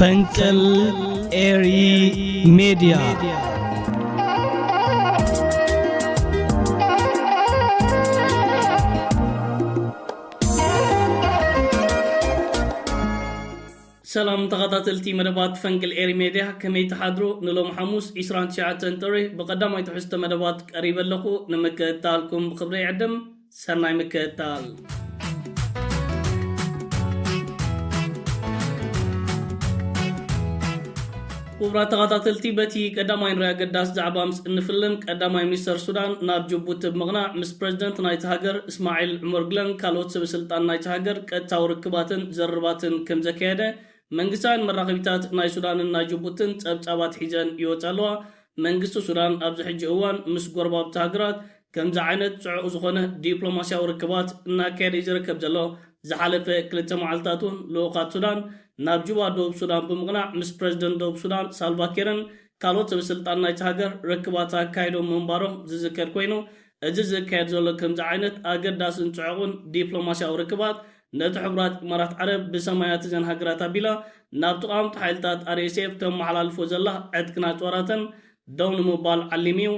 ፈንቅል ኤሪ ሚዲያ سلام تغطاتلتي مدبات فنقل إيري ميديا كمي تحضرو نلوم حموس إسران شعات انتري بقدام يتحست مدبات قريبا لكو نمكتالكم بخبري عدم سرناي مكتال كبرى تغطاتلتي باتي قدام ينرى قداس زعبامس انفلم قدام يمنستر سودان ناب جبوت بمغنى مس بريزيدنت نايت هاجر اسماعيل عمر قلن كالوت سبسلطان نايت هاجر قدتاو ركباتن زرباتن كم زكياده መንግስታን መራኸቢታት ናይ ሱዳንን ናይ ጅቡትን ጸብጻባት ሒዘን ይወጻለዋ መንግስቱ ሱዳን ኣብ ዝሕጂ እዋን ምስ ጎረባብቲ ሃገራት ከምዚ ዓይነት ጽዑቕ ዝኾነ ዲፕሎማሲያዊ ርክባት እናካየደ ዝርከብ ዘሎ ዝሓለፈ ክልተ መዓልታቱን ልኡኻት ሱዳን ናብ ጁባ ደቡብ ሱዳን ብምቕናዕ ምስ ፕሬዝደንት ደቡብ ሱዳን ሳልቫኪርን ካልኦት ሰበስልጣን ናይቲ ሃገር ርክባት ኣካይዶም ምንባሮም ዝዝከር ኮይኑ እዚ ዝካየድ ዘሎ ከምዚ ዓይነት ኣገዳስን ጽዑቕን ዲፕሎማሲያዊ ርክባት ነቲ ሕቡራት ኢማራት ዓረብ ብሰማያት እዘን ሃገራት ኣቢላ ናብ ጥቃምቲ ሓይልታት RSF ተመሓላልፎ ዘላ ዕጥቅና ጦራተን ደው ንምባል ዓሊምዩ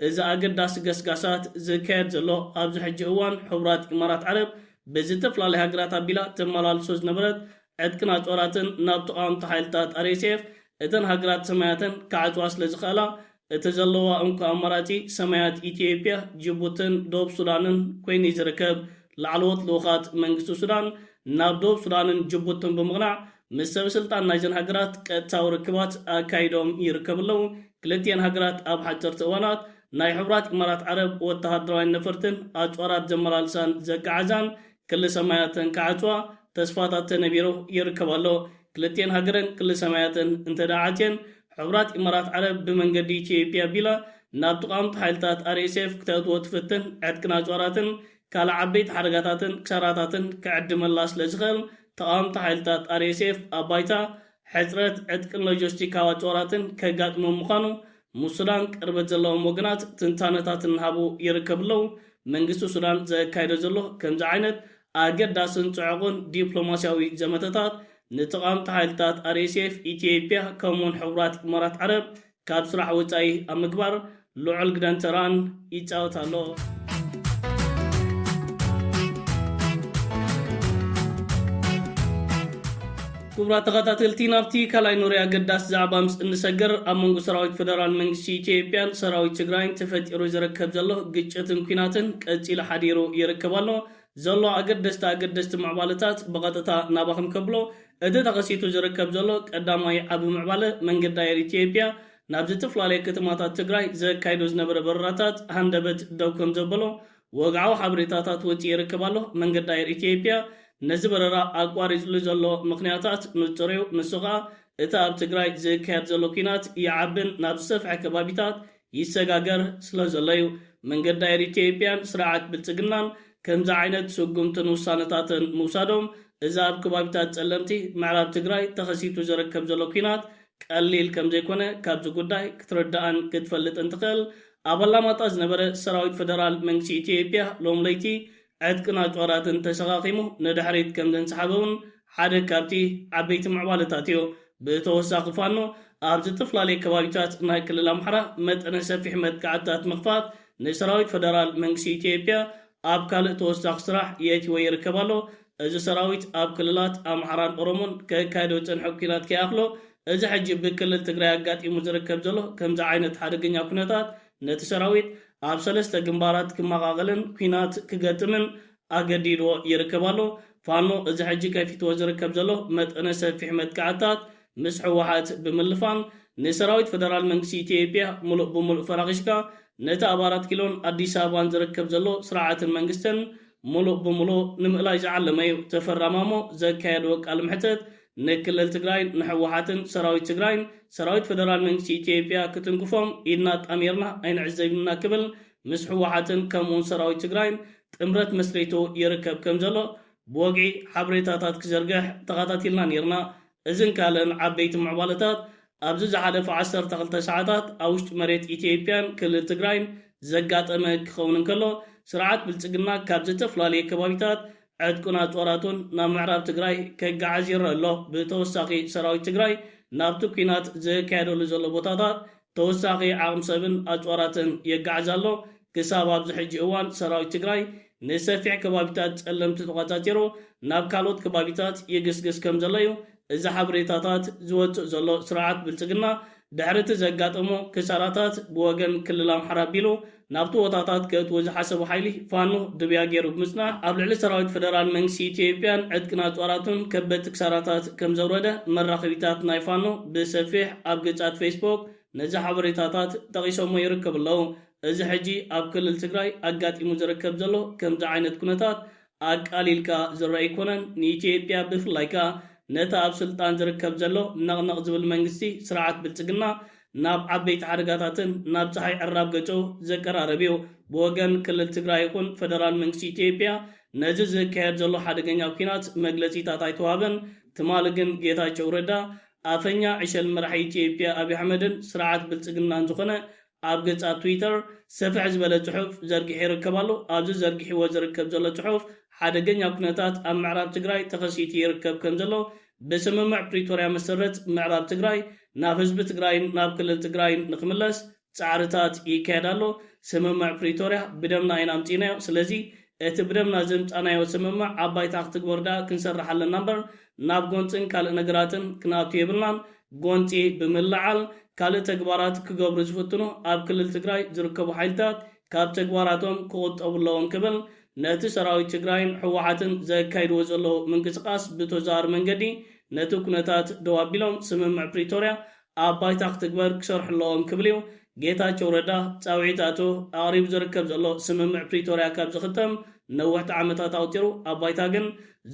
እዚ ኣገዳሲ ገስጋሳት ዝካየድ ዘሎ ኣብዚ ሕጂ እዋን ሕቡራት ኢማራት ዓረብ ብዝተፈላለዩ ሃገራት ኣቢላ ተመላልሶ ዝነበረት ዕጥቅና ጦራተን ናብ ጥቃምቲ ሓይልታት RSF እተን ሃገራት ሰማያትን ክዓፅዋ ስለ ዝኽእላ እቲ ዘለዋ እንኳ ኣማራፂ ሰማያት ኢትዮጵያ ጅቡትን ደቡብ ሱዳንን ኮይኑ ዝርከብ لعلوت لوخات منجستو سودان نابدوب سودانن جبوتن بمغنع مسب سلطان نايزن هاجرات كتاو ركبات اكايدوم يركبلو كلتين هاجرات اب حجر توانات ناي حبرات امارات عرب وتهدروين نفرتن اطورات جمالالسان زقعزان كل سماياتن كعتوا تسفاتات نبيرو يركبلو كلتين هاجرن كل سماياتن انتداعاتين حبرات امارات عرب بمنجدي تشيبيا بلا نابتقامت حيلتات RSF كتاو تفتن عدكنا اطوراتن كالا عبيت حركاتاتن كساراتاتن كعدم الله سلزخل تقامت حيلتات RSF أبايتا حزرت عدك اللوجستيكا وطوراتن كقات ممخانو موسودان قربت زلو موغنات تنتانتاتن هابو يركبلو منجستو سودان زي كايدو زلو كمز عينت آقد داسن تعقون ديبلوماسياوي زمتتات نتقامت حيلتات RSF إثيوبيا كمون حورات إمارات عرب كابسرح وطاي أمكبر لعل قدان تران يتاوتالو كبرى تغطاتلتي نابتي كالاي نوريا قداس زعبامس انسجر امونغو سراويت فدرال منجسي إثيوبيان سراويت تግራይን ተፈጢሩ ዝርከብ ዘሎ ግጭትን ኩናትን ቀፂሉ ሓዲሩ ይርከባሎ ዘሎ ኣገደስቲ ምዕባለታት በቀጥታ ናባኽም ከብሎ እደ ተኸሲቱ ዝርከብ ዘሎ ቀዳማይ ዓቢ ምዕባለ መንገዲ ኣየር ኢትዮጵያ ናብ ዝተፈላለዩ ከተማታት ትግራይ ዘካይዶ ዝነበረ በረራታት ሃንደበት ደው ከም ዘበሎ ወግዓዊ ሓበሬታታት ወፂ ይርከባሎ መንገዲ ኣየር ኢትዮጵያ ነዚ በረራ ኣቋሪፅሉ ዘሎ ምክንያታት ንጥሪው ንሱኻ እቲ ኣብ ትግራይ ዝካየድ ዘሎ ኩናት ይዓብን ናብ ዝሰፍሐ ከባቢታት ይሰጋገር ስለ ዘሎ እዩ መንገዲ ኣየር ኢትዮጵያን ስርዓት ብልፅግናን ከምዚ ዓይነት ስጉምትን ውሳነታትን ምውሳዶም እዚ ኣብ ከባቢታት ጸለምቲ ምዕራብ ትግራይ ተኸሲቱ ዝርከብ ዘሎ ኩናት ቀሊል ከም ዘይኮነ ካብዚ ጉዳይ ክትርዳእን ክትፈልጥን ትኽእል ኣብ ኣላማጣ ዝነበረ ሰራዊት ፌደራል መንግስቲ ኢትዮጵያ ሎም ለይቲ عدكنا جوراتن تشغاقيمو ندحريت كم دنسحبون حدا كابتي عبيت معوالتاتيو بتوساق فانو أبزت فلالي كوابيتات ناي كل الأمحرة مت أنا سفيح مت كعدات مخفات نسراويت فدرال منكسي تيبيا أب كال توساق سراح يأتي ويركبالو إذا سراويت أب كللات أمحران أرومون كايدو تنحكينات كأخلو إذا حجب بكل التقريقات يمزركب زلو كم زعينة حرقين يكونتات نتسراويت ኣብ ሰለስተ ግንባራት ክመቃቀልን ኩናት ክገጥምን ኣገዲዶ ይርከባሉ ፋኖ እዚ ሕጂ ከፊትዎ ዝርከብ ዘሎ መጠነ ሰፊሕ መጥቃዕታት ምስ ሕወሓት ብምልፋን ንሰራዊት ፌደራል መንግስቲ ኢትዮጵያ ሙሉእ ብሙሉእ ፈራኺሽካ ነቲ ኣብ 4 ኪሎን ኣዲስ ኣበባን ዝርከብ ዘሎ ስርዓትን መንግስትን ሙሉእ ብሙሉእ ንምእላይ ዝዓለመ እዩ ተፈራማሞ ዘካየድዎ ቃል ምሕተት ንክልል ትግራይ ንሕወሓትን ሰራዊት ትግራይን ሰራዊት ፌደራል መንግስቲ ኢትዮጵያ ክትንክፎም ኢድና ጣሚርና ኣይንዕዘብና ክብል ምስ ሕወሓትን ከምኡውን ሰራዊት ትግራይን ጥምረት መስሪቱ ይርከብ ከም ዘሎ ብወግዒ ሓበሬታታት ክዘርግሕ ተኸታቲልና ነርና እዝን ካልእን ዓበይቲ ምዕባለታት ኣብዚ ዝሓለፈ 12 ሰዓታት ኣብ ውሽጢ መሬት ኢትዮጵያን ክልል ትግራይን ዘጋጠመ ክኸውን እንከሎ ስርዓት ብልጽግና ካብ ዝተፈላለዩ ከባቢታት عدكنا طوراتون نمعرب تجراي كجعزير الله بتوساقي سراوي تجراي ናብቲ ኩናት ዘካየደሉ ዘሎ ቦታታት ተወሳኺ ዓቕሚ ሰብን ኣጭዋራትን የጋዓዛሎ ክሳብ ኣብዚ ሕጂ እዋን ሰራዊት ትግራይ ንሰፊሕ ከባቢታት ጸለምቲ ተቆጻጺሩ ናብ ካልኦት ከባቢታት ይግስግስ ከም ዘሎ እዩ። እዚ ሓበሬታታት ዝወፅእ ዘሎ ስርዓት ብልጽግና ድሕሪ እቲ ዘጋጠሞ ክሳራታት ብወገን ክልል ኣምሓራ ኣቢሉ ናብቲ ቦታታት ከእትዎ ዝሓሰቡ ሓይሊ ፋኖ ድብያ ገይሩ ብምጽናዕ ኣብ ልዕሊ ሰራዊት ፌደራል መንግስቲ ኢትዮጵያን ዕጥቅን ኣጽዋራቱን ከበድቲ ክሳራታት ከም ዘውረደ መራኸቢታት ናይ ፋኖ ብሰፊሕ ኣብ ገጻት ፌስቡክ ነዚ ሓበሬታታት ጠቒሶሞ ይርከቡ ኣለዉ። እዚ ሕጂ ኣብ ክልል ትግራይ ኣጋጢሙ ዝርከብ ዘሎ ከምዚ ዓይነት ኩነታት ኣቃሊልካ ዝረአ ኣይኮነን። ንኢትዮጵያ ብፍላይ ከዓ ነታ ኣብ ስልጣን ዝርከብ ዘሎ ነቕነቕ ዝብል መንግስቲ ስርዓት ብልጽግና ናብ ዓበይቲ ሓደጋታትን ናብ ፀሓይ ዕራብ ገጮ ዘቀራረብ እዩ። ብወገን ክልል ትግራይ ይኹን ፌደራል መንግስቲ ኢትዮጵያ ነዚ ዝካየድ ዘሎ ሓደገኛ ኩናት መግለጺታት ኣይተዋህበን። ትማሊ ግን ጌታቸው ረዳ ኣፈኛ ዕሸል መራሒ ኢትዮጵያ ኣብይ ኣሕመድን ስርዓት ብልጽግናን ዝኾነ ኣብ ገጻ ትዊተር ሰፍሕ ዝበለ ጽሑፍ ዘርጊሑ ይርከብ ኣሎ። ኣብዚ ዘርጊሕዎ ዝርከብ ዘሎ ጽሑፍ ሓደገኛ ኩነታት ኣብ ምዕራብ ትግራይ ተኸሲቱ ይርከብ ከም ዘሎ ብስምምዕ ፕሪቶርያ መሰረት ምዕራብ ትግራይ ናብ ህዝቢ ትግራይን ናብ ክልል ትግራይን ንኽምለስ ጻዕርታት ይካየድ ኣሎ። ስምምዕ ፕሪቶርያ ብደምና ኢና ኣምፂናዮ። ስለዚ እቲ ብደምና ዘምፃናዮ ስምምዕ ኣብ ባይታ ክትግበር ዳ ክንሰርሕ ኣለና እምበር ናብ ጎንፅን ካልእ ነገራትን ክንኣቱ የብልናን። ጎንፂ ብምልዓል ካልእ ተግባራት ክገብሩ ዝፍትኑ ኣብ ክልል ትግራይ ዝርከቡ ሓይልታት ካብ ተግባራቶም ክቁጠቡ ኣለዎም ክብል ነቲ ሰራዊት ትግራይን ሕወሓትን ዘካይድዎ ዘለዉ ምንቅስቃስ ብተዛዋሪ መንገዲ ነቲ ኩነታት ደው ኣቢሎም ስምምዕ ፕሪቶርያ ኣብ ባይታ ክትግበር ክሰርሑ ኣለዎም ክብል እዩ። ጌታቸው ረዳ ጻውዒታቱ ኣቕሪቡ ዝርከብ ዘሎ ስምምዕ ፕሪቶርያ ካብ ዝኽተም ነዋሕቲ ዓመታት ኣውፂሩ ኣብ ባይታ ግን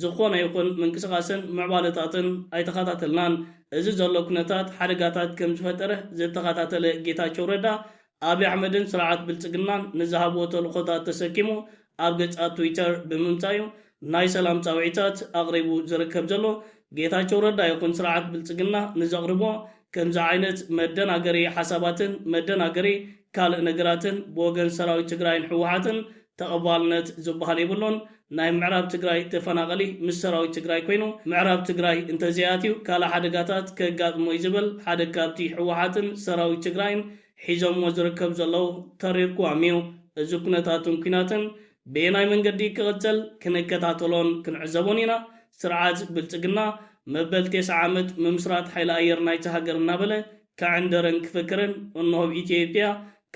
ዝኾነ ይኹን ምንቅስቃስን ምዕባለታትን ኣይተኸታተልናን። እዚ ዘሎ ኩነታት ሓደጋታት ከም ዝፈጠረ ዘተኸታተለ ጌታቸው ረዳ ኣብይ ኣሕመድን ስርዓት ብልጽግናን ንዝሃብዎ ተልእኾታት ተሰኪሙ ኣብ ገጻ ትዊተር ብምምጻዩ ናይ ሰላም ጻውዒታት ኣቕሪቡ ዝርከብ ዘሎ ጌታቸው ረዳ ይኹን ስርዓት ብልጽግና ንዘቕርቦ ከምዚ ዓይነት መደናገሪ ሓሳባትን መደናገሪ ካልእ ነገራትን ብወገን ሰራዊት ትግራይን ሕወሓትን ተቐባልነት ዝበሃል የብሎን። ናይ ምዕራብ ትግራይ ተፈናቐሊ ምስ ሰራዊት ትግራይ ኮይኑ ምዕራብ ትግራይ እንተዘያትዩ ካልእ ሓደጋታት ከጋጥሞ እዩ ዝብል ሓደ ካብቲ ሕወሓትን ሰራዊት ትግራይን ሒዞሞ ዝርከብ ዘለዉ ተሪርክዋም እዩ። እዚ ኩነታትን ኩናትን ብናይ መንገዲ ክቕፅል ክንከታተሎን ክንዕዘቦን ኢና። ስርዓት ብልጽግና መበል 9 ዓመት ምምስራት ሓይሊ ኣየር ናይቲ ሃገር እናበለ ክዕንደርን ክፍክርን እንሆ ኢትዮጵያ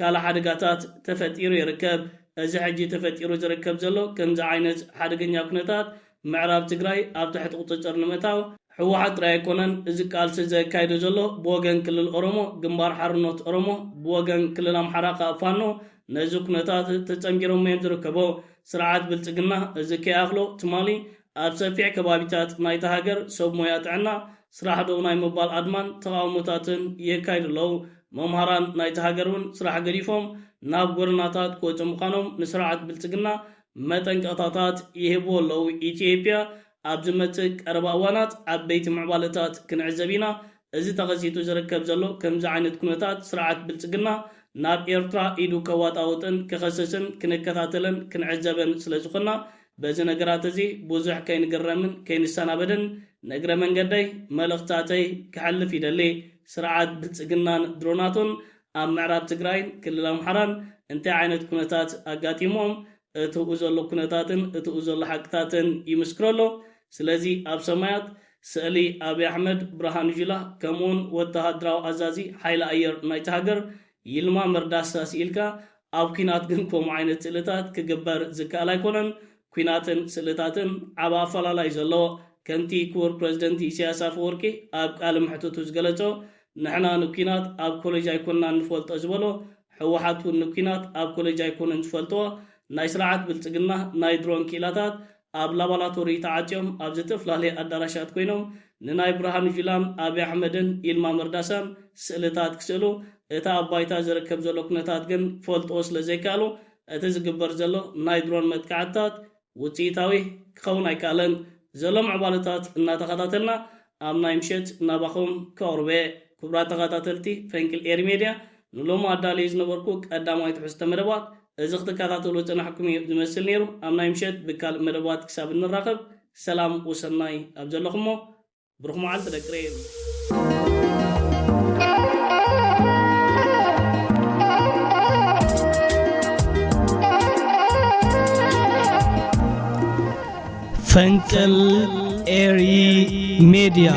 ካልእ ሓደጋታት ተፈጢሩ ይርከብ። እዚ ሕጂ ተፈጢሩ ዝርከብ ዘሎ ከምዚ ዓይነት ሓደገኛ ኩነታት ምዕራብ ትግራይ ኣብ ትሕቲ ቁፅፅር ንምእታው ሕወሓት ጥራይ ኣይኮነን እዚ ቃልሲ ዘካይዱ ዘሎ ብወገን ክልል ኦሮሞ ግንባር ሓርነት ኦሮሞ ብወገን ክልል ኣምሓራ ካብ ፋኖ ነዚ ኩነታት ተጸምቢሮም እዮም ዝርከቦ። ስርዓት ብልጽግና እዚ ከይኣኽሎ ትማሊ ኣብ ሰፊሕ ከባቢታት ናይቲ ሃገር ሰብ ሞያ ጥዕና ስራሕ ደው ናይ ምባል ኣድማን ተቃውሞታትን የካይዱ ኣለዉ። መምሃራን ናይቲ ሃገር እውን ስራሕ ገዲፎም ናብ ጎደናታት ክወፁ ምዃኖም ንስርዓት ብልጽግና መጠንቀቕታታት ይህብዎ ኣለዉ። ኢትዮጵያ ኣብ ዝመጽእ ቀረባ እዋናት ዓበይቲ ምዕባለታት ክንዕዘብ ኢና። እዚ ተኸሲቱ ዝርከብ ዘሎ ከምዚ ዓይነት ኩነታት ስርዓት ብልጽግና ናብ ኤርትራ ኢዱ ከዋጣውጥን ክኸስስን ክንከታተልን ክንዕዘብን ስለ ዝኾንና በዚ ነገራት እዚ ብዙሕ ከይንግረምን ከይንሰናበድን ነግረ መንገደይ መልእኽታተይ ክሓልፍ ይደሊ። ስርዓት ብልጽግናን ድሮናቱን ኣብ ምዕራብ ትግራይን ክልል ኣምሓራን እንታይ ዓይነት ኩነታት ኣጋጢሞም እትኡ ዘሎ ኩነታትን እትኡ ዘሎ ሓቅታትን ይምስክረሎ። ስለዚ ኣብ ሰማያት ስእሊ ኣብይ ኣሕመድ ብርሃኑ ጁላ ከምኡውን ወተሃደራዊ ኣዛዚ ሓይሊ ኣየር ናይቲ ሃገር ይልማ መርዳሳ ስኢልካ ኣብ ኩናት ግን ከምኡ ዓይነት ስእልታት ክግበር ዝከኣል ኣይኮነን። ኩናትን ስእልታትን ዓብ ኣፈላላይ ዘለዎ ከምቲ ክቡር ፕረዚደንት ኢሳያስ ኣፈወርቂ ኣብ ቃል ምሕተቱ ዝገለጾ ንሕና ንኩናት ኣብ ኮሌጅ ኣይኮንና ንፈልጦ ዝበሎ ሕወሓት እውን ንኩናት ኣብ ኮሌጅ ኣይኮነን ዝፈልጥዎ ናይ ስርዓት ብልጽግና ናይ ድሮን ክኢላታት ኣብ ላቦራቶሪ ተዓፅዮም ኣብ ዝተፈላለየ ኣዳራሻት ኮይኖም ንናይ ብርሃኑ ጁላን ኣብይ ኣሕመድን ይልማ መርዳሳን ስእልታት ክስእሉ እታ ኣብ ባይታ ዝርከብ ዘሎ ኩነታት ግን ክፈልጥዎ ስለ ዘይከኣሉ እቲ ዝግበር ዘሎ ናይ ድሮን መጥቃዕትታት ውፅኢታዊ ክኸውን ኣይከኣለን። ዘሎ ምዕባለታት እናተኸታተልና ኣብ ናይ ምሸት ናባኹም ከቕርበ ክቡራት ተኸታተልቲ ፈንቅል ኤር ሜድያ ንሎሚ ኣዳለዩ ዝነበርኩ ቀዳማይ ትሕዝቶ መደባት እዚ ክትከታተሉ ጽናሕኩም ዝመስል ነይሩ። ኣብ ናይ ምሸት ብካልእ መደባት ክሳብ እንራኸብ ሰላም ወሰናይ ኣብ ዘለኹሞ ብሩኽ መዓልቲ ደቅረ ፈንቅል ኤሪ ሚዲያ